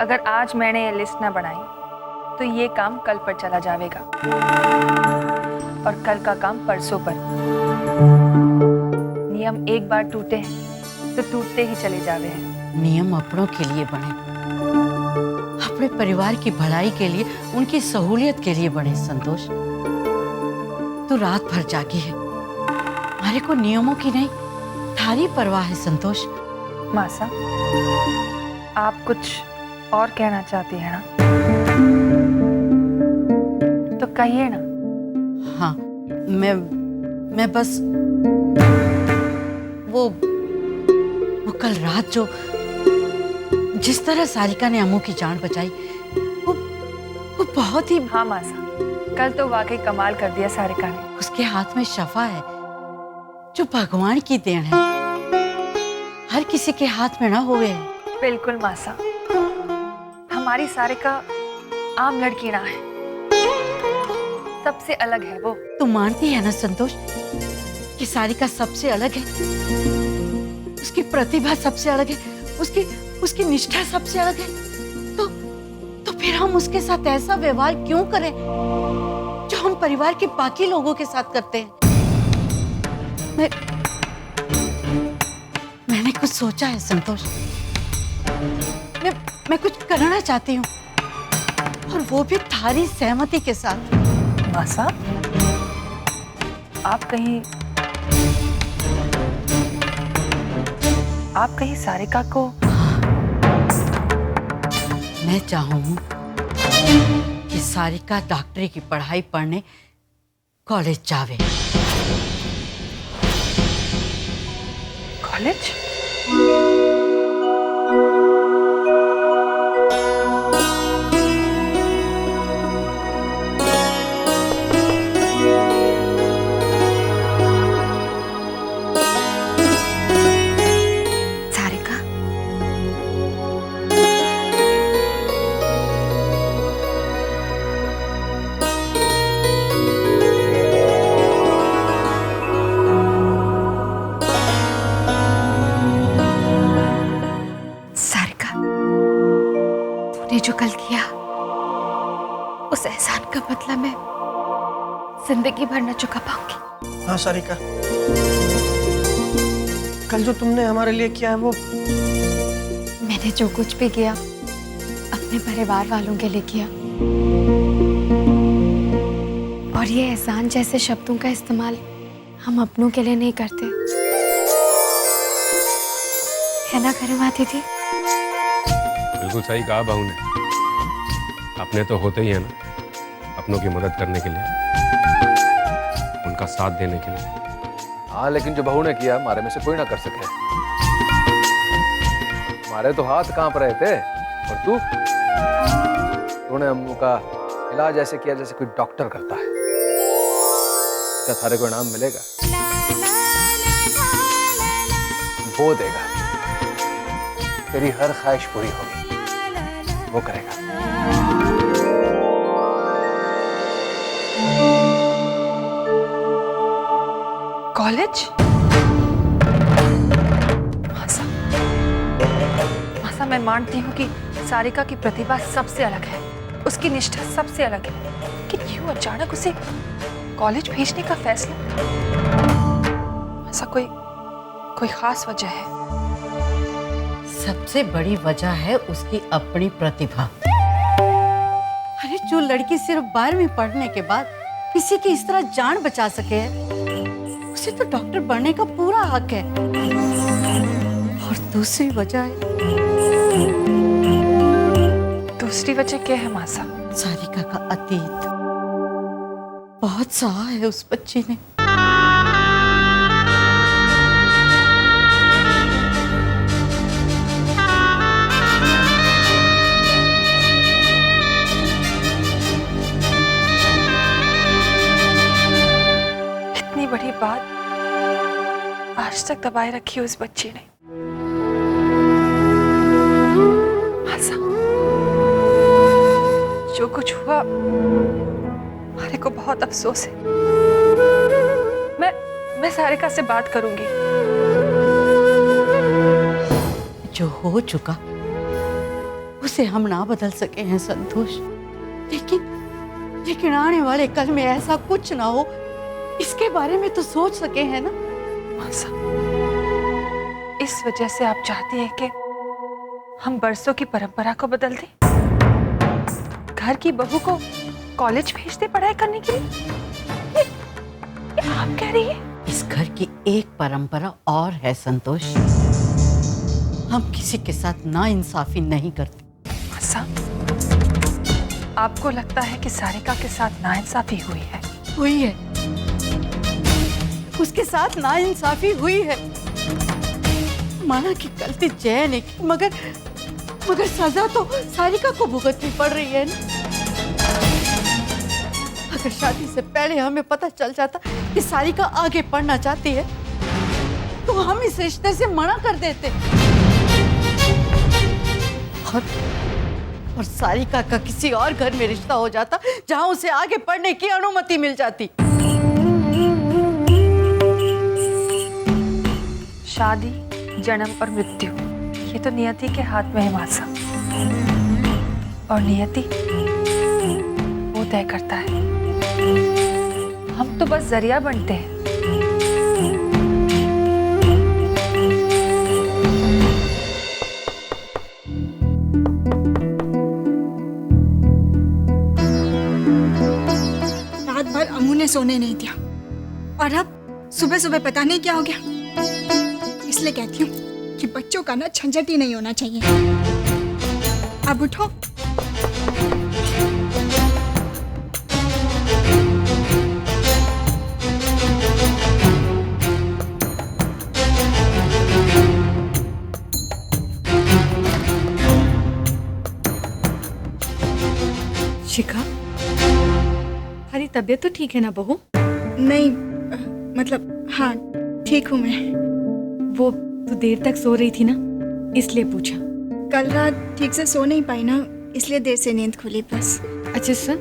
अगर आज मैंने ये लिस्ट ना बनाई तो ये काम कल पर चला जाएगा और कल का काम परसों पर। नियम एक बार टूटे हैं तो टूटते ही चले जावे हैं। नियम अपनों के लिए बने, अपने परिवार की भलाई के लिए, उनकी सहूलियत के लिए बने। संतोष, तू रात भर जागी है, हमारे को नियमों की नहीं थारी परवाह है। संतोष, मासा, आप कुछ और कहना चाहती हैं ना, तो कहिए ना। हाँ, मैं बस वो कल रात जो जिस तरह सारिका ने अम्मू की जान बचाई, वो बहुत ही। हाँ मासा, कल तो वाकई कमाल कर दिया सारिका ने। उसके हाथ में शफा है जो भगवान की देन है, हर किसी के हाथ में ना हुए। बिल्कुल मासा, हमारी सारिका आम लड़की ना है, सबसे अलग है वो। तू मानती है ना संतोष कि सारिका सबसे अलग है? उसकी प्रतिभा सबसे अलग है, उसकी निष्ठा सबसे अलग है। तो फिर हम उसके साथ ऐसा व्यवहार क्यों करें जो हम परिवार के बाकी लोगों के साथ करते हैं? मैंने कुछ सोचा है संतोष। मैं कुछ करना चाहती हूँ, और वो भी थारी सहमति के साथ। मासा, आप कहीं सारिका को। मैं चाहूँ कि सारिका डॉक्टरी की पढ़ाई पढ़ने कॉलेज जावे। कॉलेज? सारिका, सारिका, तूने जो कल किया उस एहसान का बदला मैं जिंदगी भर न चुका पाऊंगी। हाँ सारिका, कल जो तुमने हमारे लिए किया है वो। मैंने जो कुछ भी किया अपने परिवार वालों के लिए किया, और ये एहसान जैसे शब्दों का इस्तेमाल हम अपनों के लिए नहीं करते, है ना करिमा दीदी? बिल्कुल सही कहा बहू ने। अपने तो होते ही है ना अपनों की मदद करने के लिए, उनका साथ देने के लिए। हाँ, लेकिन जो बहू ने किया हमारे में से कोई ना कर सके। हमारे तो हाथ कांप रहे थे, और तूने अम्मू का इलाज ऐसे किया जैसे कोई डॉक्टर करता है। क्या थारे को इनाम मिलेगा? वो देगा, तेरी हर ख्वाहिश पूरी होगी, वो करेगा। कॉलेज? मासा, मैं मानती हूँ कि सारिका की प्रतिभा सबसे अलग है, उसकी निष्ठा सबसे अलग है, लेकिन क्यों अचानक उसे कॉलेज भेजने का फैसला? ऐसा कोई खास वजह है? सबसे बड़ी वजह है उसकी अपनी प्रतिभा। अरे जो लड़की सिर्फ 12वीं पढ़ने के बाद किसी की इस तरह जान बचा सके, उसे तो डॉक्टर बनने का पूरा हक है। और दूसरी वजह है। दूसरी वजह क्या है मासा? सारिका का अतीत बहुत सहा है उस बच्ची ने। इतनी बड़ी बात आज तक दबाए रखी उस बच्ची ने। मासा, जो कुछ हुआ हमारे को बहुत अफसोस है। मैं सारिका से बात करूंगी। जो हो चुका वो उसे हम ना बदल सके हैं संतोष, लेकिन आने वाले कल में ऐसा कुछ ना हो, इसके बारे में तो सोच सके हैं ना। मासा, इस वजह से आप चाहती हैं कि हम बरसों की परंपरा को बदल दें? घर की बहू को कॉलेज भेज दे पढ़ाई करने के लिए? ये आप कह रही हैं? इस घर की एक परंपरा और है संतोष, हम किसी के साथ नाइंसाफी नहीं करते। मासा, आपको लगता है कि सारिका के साथ नाइंसाफी हुई है? हुई है, उसके साथ नाइंसाफी हुई है। माना कि गलती जय ने की, मगर सजा तो सारिका को भुगतनी पड़ रही है ना। अगर शादी से पहले हमें पता चल जाता कि सारिका आगे पढ़ना चाहती है तो हम इस रिश्ते से मना कर देते, और सारिका का किसी और घर में रिश्ता हो जाता जहां उसे आगे पढ़ने की अनुमति मिल जाती। शादी, जन्म और मृत्यु, ये तो नियति के हाथ में है मासा, और नियति वो तय करता है, हम तो बस जरिया बनते हैं। रात भर अम्मू ने सोने नहीं दिया, और अब सुबह सुबह पता नहीं क्या हो गया। इसलिए कहती हूँ कि बच्चों का ना झंझट ही नहीं होना चाहिए। अब उठो। शिखा, हमारी तबीयत तो ठीक है ना बहू? नहीं, मतलब हाँ ठीक हूँ मैं। वो तू देर तक सो रही थी ना, इसलिए पूछा। कल रात ठीक से सो नहीं पाई ना, इसलिए देर से नींद खुली बस। अच्छा सुन,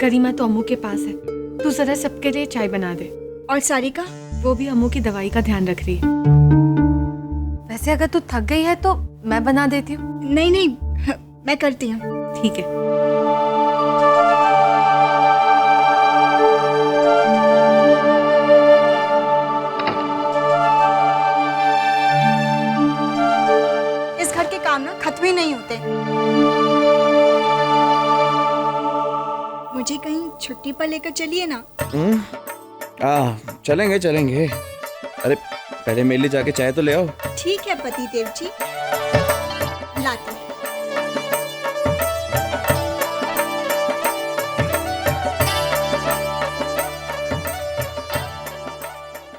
करीमा तो अम्मू के पास है, तू जरा सबके लिए चाय बना दे। और सारिका? वो भी अम्मू की दवाई का ध्यान रख रही है। वैसे अगर तू थक गई है तो मैं बना देती हूँ। नहीं नहीं, मैं करती हूँ। ठीक है। खत्म ही नहीं होते। मुझे कहीं छुट्टी पर लेकर चलिए ना। चलेंगे चलेंगे। अरे पहले मेरे लिए जाके चाय तो ले आओ। ठीक है पति देव जी, लाती।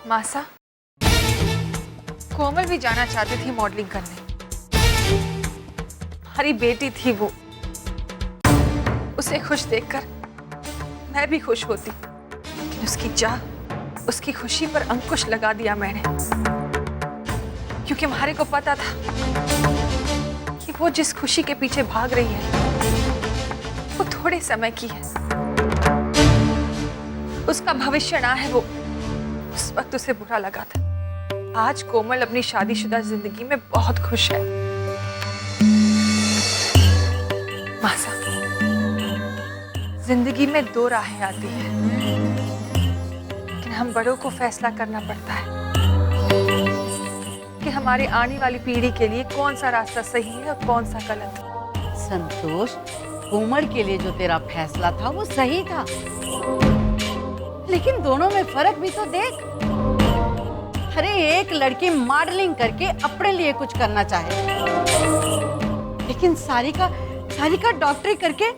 मासा, कोमल भी जाना चाहती थी मॉडलिंग करने। हमारी बेटी थी वो, उसे खुश देखकर मैं भी खुश होती, लेकिन उसकी चाह, उसकी खुशी पर अंकुश लगा दिया मैंने, क्योंकि हमारे को पता था कि वो जिस खुशी के पीछे भाग रही है वो थोड़े समय की है, उसका भविष्य ना है वो। उस वक्त उसे बुरा लगा था। आज कोमल अपनी शादीशुदा जिंदगी में बहुत खुश है। मासा, जिंदगी में दो राहें आती हैं, लेकिन हम बड़ों को फैसला करना पड़ता है कि हमारी आने वाली पीढ़ी के लिए कौन सा रास्ता सही है और कौन सा गलत। संतोष, कोमल के लिए जो तेरा फैसला था वो सही था, लेकिन दोनों में फर्क भी तो देख। अरे एक लड़की मॉडलिंग करके अपने लिए कुछ करना चाहे, लेकिन सारिका डॉक्टरी करके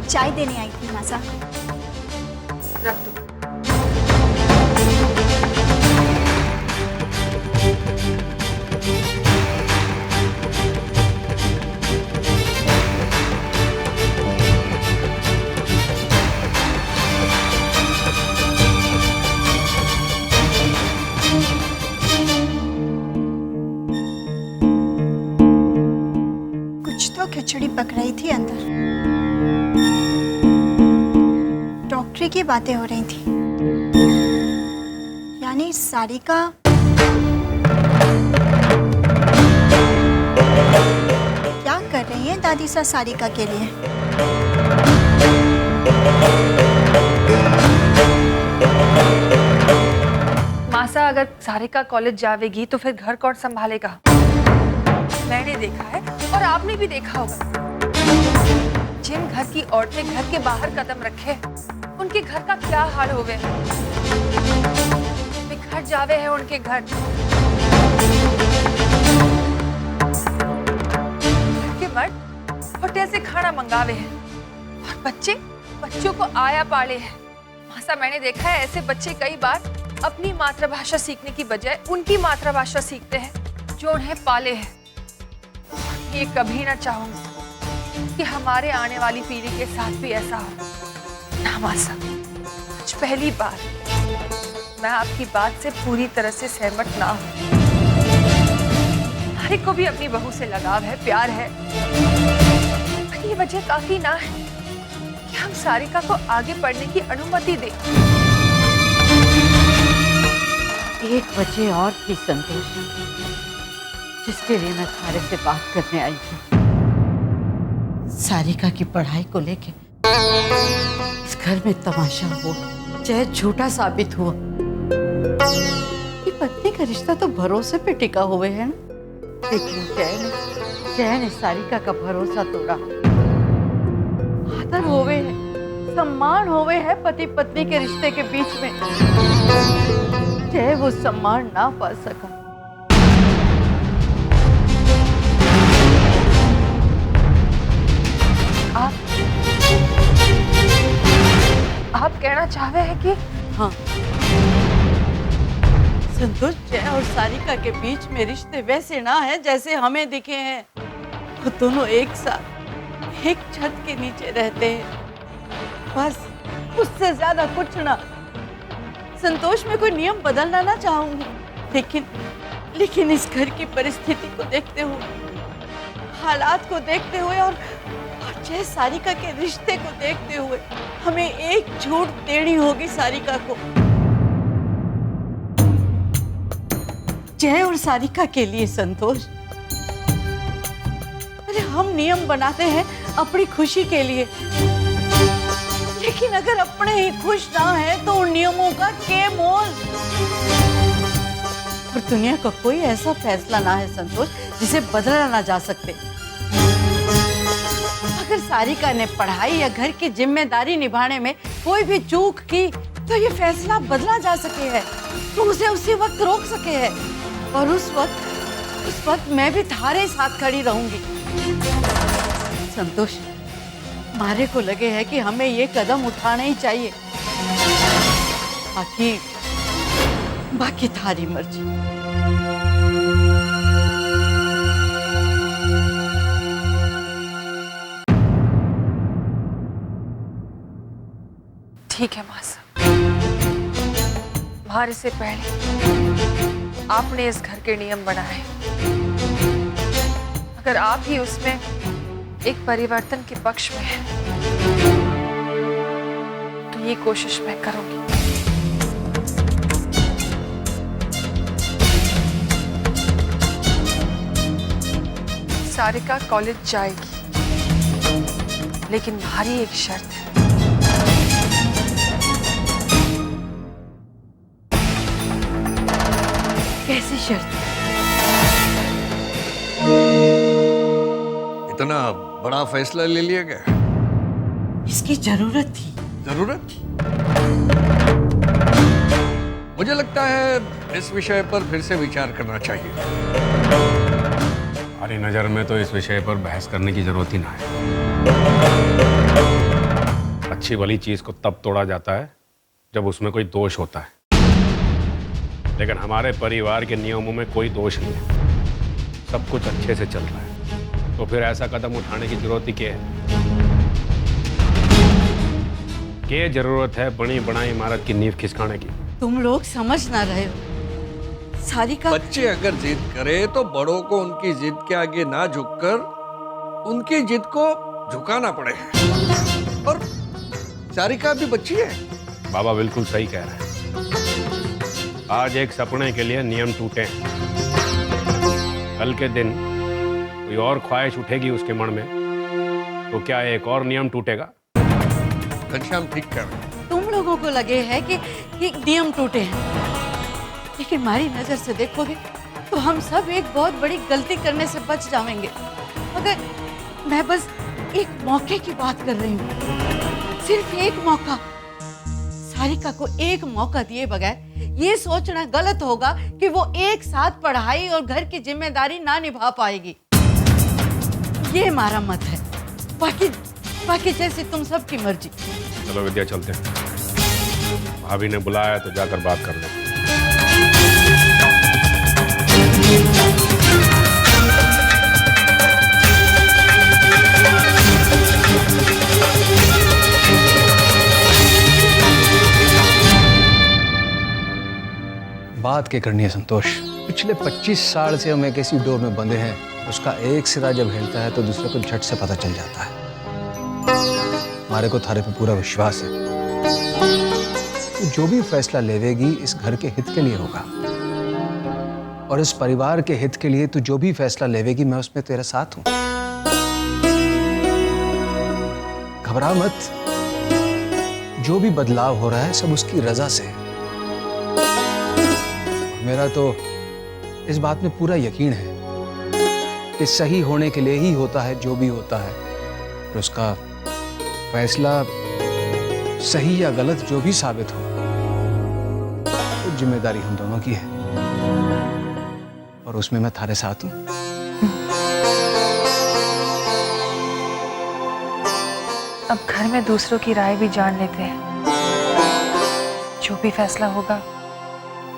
चाय देने आई थी मासा। रख दो। खिचड़ी पक रही थी अंदर। डॉक्टरी की बातें हो रही थी, यानी सारिका क्या कर रही है दादी सा सारिका के लिए? मासा, अगर सारिका कॉलेज जावेगी तो फिर घर कौन संभालेगा? मैंने देखा है और आपने भी देखा होगा, जिन घर की औरतें घर के बाहर कदम रखे उनके घर का क्या हाल होवे। बिखर जावे है उनके घर। घर के मर्द होटल से खाना मंगावे हैं और बच्चों को आया पाले हैं। मासा, मैंने देखा है ऐसे बच्चे कई बार अपनी मातृभाषा सीखने की बजाय उनकी मातृभाषा सीखते हैं जो उन्हें पाले हैं। ये कभी ना चाहूंगी कि हमारे आने वाली पीढ़ी के साथ भी ऐसा हो। ना मासा, आज पहली बार मैं आपकी बात से पूरी तरह से सहमत ना हूं। हर एक को भी अपनी बहू से लगाव है, प्यार है, पर ये वजह काफी ना है कि हम सारिका को आगे बढ़ने की अनुमति दें। एक वजह और थी संतोष, जिसके लिए मैं थारे से बात करने आई थी। सारिका की पढ़ाई को लेके इस घर में तमाशा हुआ, चाहे झूठा साबित हुआ। ये पत्नी का रिश्ता तो भरोसे पे टिका हुए है ना, लेकिन जय ने सारिका का भरोसा तोड़ा। आदर होवे है, सम्मान होवे है पति पत्नी के रिश्ते के बीच में, जय वो सम्मान ना पा सका। आप कहना चाहते हैं कि हाँ, संतोष, जय और सारिका के बीच में रिश्ते वैसे ना है जैसे हमें दिखे हैं। वो दोनों एक साथ एक छत के नीचे रहते हैं, बस, उससे ज्यादा कुछ ना। संतोष, में कोई नियम बदलना ना चाहूंगी, लेकिन इस घर की परिस्थिति को देखते हुए, हालात को देखते हुए और जय सारिका के रिश्ते को देखते हुए हमें एक झूठ देनी होगी सारिका को। जय और सारिका के लिए संतोष, अरे हम नियम बनाते हैं अपनी खुशी के लिए, लेकिन अगर अपने ही खुश ना है तो उन नियमों का क्या मोल? और दुनिया का कोई ऐसा फैसला ना है संतोष जिसे बदला ना जा सकते। अगर सारिका ने पढ़ाई या घर की जिम्मेदारी निभाने में कोई भी चूक की तो ये फैसला बदला जा सके है, तो उसे उसी वक्त रोक सके है, और उस वक्त मैं भी थारे साथ खड़ी रहूंगी। संतोष, मारे को लगे है कि हमें ये कदम उठाना ही चाहिए, बाकी थारी मर्जी। ठीक है मासा, मारे से पहले आपने इस घर के नियम बनाए, अगर आप ही उसमें एक परिवर्तन के पक्ष में हैं, तो ये कोशिश मैं करूंगी। सारिका कॉलेज जाएगी, लेकिन भारी एक शर्त है। कैसी शर्त? इतना बड़ा फैसला ले लिया क्या? इसकी जरूरत थी। जरूरत? मुझे लगता है इस विषय पर फिर से विचार करना चाहिए। हमारी नजर में तो इस विषय पर बहस करने की जरूरत ही ना है। अच्छी भली चीज को तब तोड़ा जाता है जब उसमें कोई दोष होता है, लेकिन हमारे परिवार के नियमों में कोई दोष नहीं है, सब कुछ अच्छे से चल रहा है, तो फिर ऐसा कदम उठाने की जरूरत ही क्या है? क्या जरूरत है बड़ी बनाई इमारत की नींव खिसकाने की? तुम लोग समझ ना रहे हो। सारिका, बच्चे अगर जिद करे तो बड़ों को उनकी जिद के आगे ना झुककर उनकी जिद को झुकाना पड़े। और सारिका भी बच्ची है। बाबा बिल्कुल सही कह रहे हैं। आज एक सपने के लिए नियम टूटे हैं। कल के दिन कोई और ख्वाहिश उठेगी उसके मन में, तो क्या एक और नियम टूटेगा? घनश्याम ठीक कह रहे हैं। तुम लोगों को लगे है कि नियम टूटे हैं, लेकिन हमारी नजर से देखोगे तो हम सब एक बहुत बड़ी गलती करने से बच जाएंगे। मगर मैं बस एक मौके की बात कर रही हूँ, सिर्फ एक मौका। सारिका को एक मौका दिए बगैर ये सोचना गलत होगा कि वो एक साथ पढ़ाई और घर की जिम्मेदारी ना निभा पाएगी। ये हमारा मत है, बाकी जैसे तुम सबकी मर्जी। चलो विद्या चलते हैं। भाभी ने बुलाया तो जाकर बात कर लो। बात क्या करनी है संतोष? पिछले 25 साल से हम एक ऐसी डोर में बंधे हैं, उसका एक सिरा जब हिलता है तो दूसरे को झट से पता चल जाता है। हमारे को थारे पे पूरा विश्वास है, तो जो भी फैसला लेवेगी इस घर के हित के लिए होगा, और इस परिवार के हित के लिए तू जो भी फैसला लेवेगी मैं उसमें तेरे साथ हूं। घबरा मत, जो भी बदलाव हो रहा है सब उसकी रजा से है। मेरा तो इस बात में पूरा यकीन है कि सही होने के लिए ही होता है जो भी होता है, और उसका फैसला सही या गलत जो भी साबित हो, तो जिम्मेदारी हम दोनों की है, और उसमें मैं थारे साथ हूं। अब घर में दूसरों की राय भी जान लेते हैं। जो भी फैसला होगा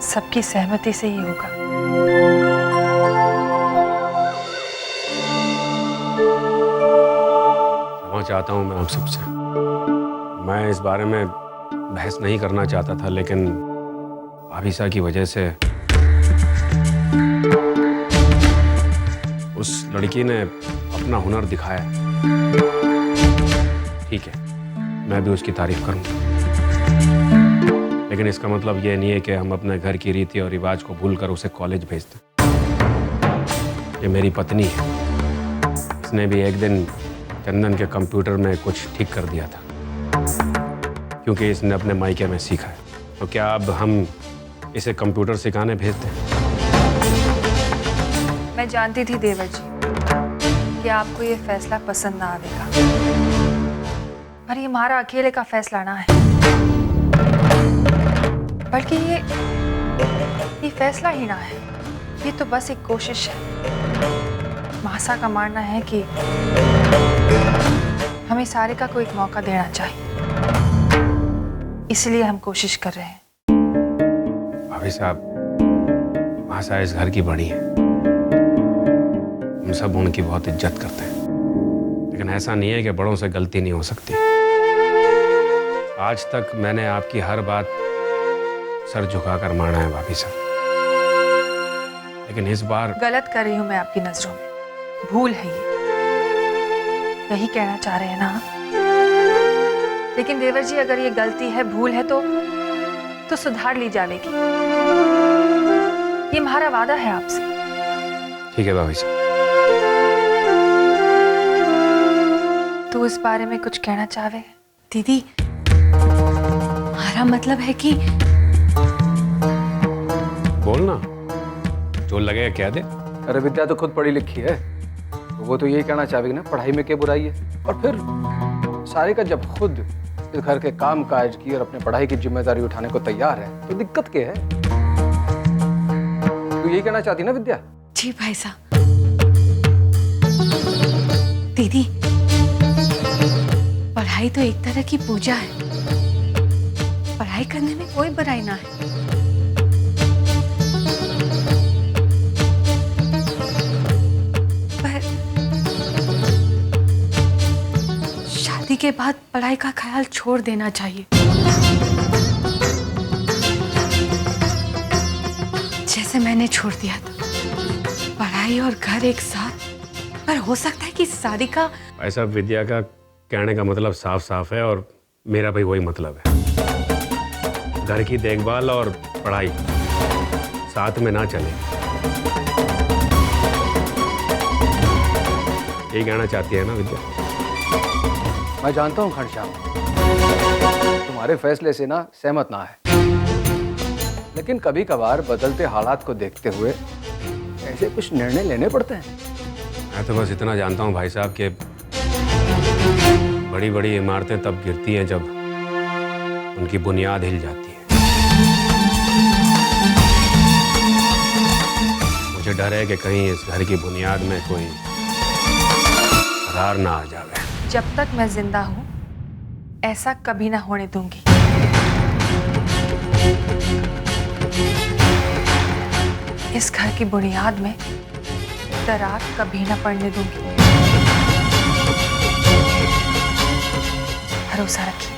सबकी सहमति से ही होगा। क्षमा चाहता हूं मैं आप सबसे। मैं इस बारे में बहस नहीं करना चाहता था, लेकिन भाभीसा की वजह से उस लड़की ने अपना हुनर दिखाया। ठीक है, मैं भी उसकी तारीफ करूंगा, लेकिन इसका मतलब ये नहीं है कि हम अपने घर की रीति और रिवाज को भूलकर उसे कॉलेज भेज दें। ये मेरी पत्नी है, इसने भी एक दिन चंदन के कंप्यूटर में कुछ ठीक कर दिया था, क्योंकि इसने अपने मायके में सीखा है। तो क्या अब हम इसे कंप्यूटर सिखाने भेज दें? मैं जानती थी देवर जी कि आपको ये फैसला पसंद ना आएगा, पर ये हमारा अकेले का फैसला ना है, बल्कि ये फैसला ही ना है, ये तो बस एक कोशिश है। मासा का मानना है कि हमें सारिका को एक मौका देना चाहिए, इसलिए हम कोशिश कर रहे हैं। भाभी साहब, मासा इस घर की बड़ी है, हम सब उनकी बहुत इज्जत करते हैं, लेकिन ऐसा नहीं है कि बड़ों से गलती नहीं हो सकती। आज तक मैंने आपकी हर बात सर झुकाकर माना है भाभी साहब, लेकिन इस बार गलत कर रही हूं मैं आपकी नजरों में, भूल है ये, यही कहना चाह रहे हैं ना आप? लेकिन देवर जी, अगर ये गलती है, भूल है, तो सुधार ली जाएगी। ये हमारा वादा है आपसे। ठीक है भाभी साहब। तू इस बारे में कुछ कहना चाहे? दीदी, हमारा मतलब है कि बोलना, जो लगे कह दे। अरे विद्या तो खुद पढ़ी लिखी है, तो वो तो यही कहना चाहेगी ना, पढ़ाई में क्या बुराई है। और फिर सारिका जब खुद इस घर के काम काज की और अपने पढ़ाई की जिम्मेदारी उठाने को तैयार है, तो दिक्कत क्या है? तू यही कहना चाहती ना विद्या? जी भाई साहब। दीदी, पढ़ाई तो एक तरह की पूजा है, पढ़ाई करने में कोई बुराई ना है। पर शादी के बाद पढ़ाई का ख्याल छोड़ देना चाहिए, जैसे मैंने छोड़ दिया था। पढ़ाई और घर एक साथ, पर हो सकता है कि सारिका। ऐसा विद्या का कहने का मतलब साफ साफ है, और मेरा भी वही मतलब है। घर की देखभाल और पढ़ाई साथ में ना चले। यही कहना चाहती है ना विद्या? मैं जानता हूँ घनश्याम, तुम्हारे फैसले से ना सहमत ना है, लेकिन कभी कभार बदलते हालात को देखते हुए ऐसे कुछ निर्णय लेने पड़ते हैं। मैं तो बस इतना जानता हूँ भाई साहब कि बड़ी बड़ी इमारतें तब गिरती हैं जब उनकी बुनियाद हिल जाती है। मुझे डर है कि कहीं इस घर की बुनियाद में कोई दरार ना आ जावे। जब तक मैं जिंदा हूं ऐसा कभी ना होने दूंगी। इस घर की बुनियाद में दरार कभी ना पड़ने दूंगी। भरोसा रखिए।